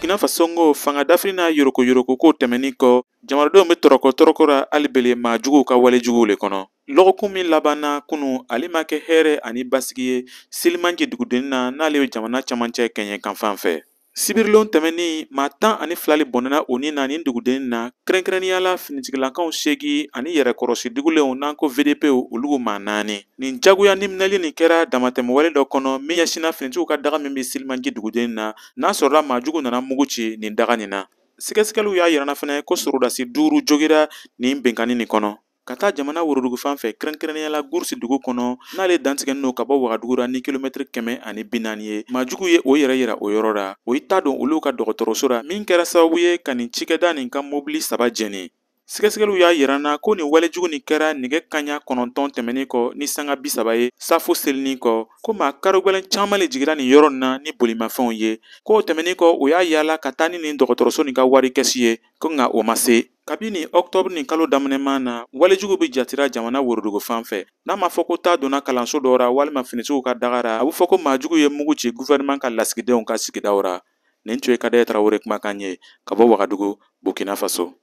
Burkina Faso ngo fanga dafiri n'a yoroko ko tɛmɛnin kɔ, jamanadenw bɛ tɔrɔkɔra hali bele maa juguw ka walejuguw le kɔnɔ. Lɔgɔkun min labanna kunun ale ma kɛ hɛrɛ ani basigi ye Selimanjɛ dugudennin na n'ale bɛ jamana camancɛ kɛɲɛ kanfan fɛ. Sibirilon tɛmɛnin maa 12 le bɔnɛna o ni na nin dugudennin na, kɛrɛnkɛrɛnnenya la finitigilakaw 8 ani yɛrɛkɔrɔsidigulenw n'an ko VDPw olu maa 4. Nin jagoya ni minɛli nin kɛra damatɛmɛwale dɔ kɔnɔ min ɲɛsinna finitigiw ka daga min bɛ Selimanjɛ dugudennin na n'a sɔrɔla maa jugu nana mugu ci nin daga nin na. Sɛgɛsɛgɛliw y'a yirana fana ko sɔrɔdasi 5 jogira nin bɛnkanni nin kɔnɔ. Ka taa jamana worodugu fan fɛ kɛrɛnkɛrɛnnenya la Gursi dugu kɔnɔ n'ale dantigɛlen don ka bɔ Wagadugu la ni kilomètre 140 ye. Maa jugu ye o yɛrɛ yira o yɔrɔ la. O y'i ta don olu ka dɔgɔtɔrɔso la min kɛra sababu ye ka nin cikɛda nin ka mobili 3 jɛni. Sɛgɛsɛgɛliw y'a yirana ko nin walejugu nin kɛra nɛgɛ kaɲa 9 tɛmɛnin kɔ ni sanga 30 ye safo selinin kɔ, ko maa karigɛlɛn caman le jigira nin yɔrɔ nin na ni bolimafɛnw ye. Ko tɛmɛnin kɔ o y'a yaala ka taa ni nin dɔgɔtɔrɔso nin ka wari kɛsi ye, ko nka o ma se. Kabini octobre nin kalo daminɛman na walejugu bɛ jatira jamana worodugu fan fɛ. N'a ma fɔ ko taa donna kalanso dɔ ra walima finitigiw ka daga ra, a bɛ fɔ ko maa jugu ye mugu ci gouvernement ka lasigidenw ka sigidaw ra. Nin tun ye Kadaɲɛ Tarawele kumakan ye ka bɔ Wagadugu, Burkina Faso.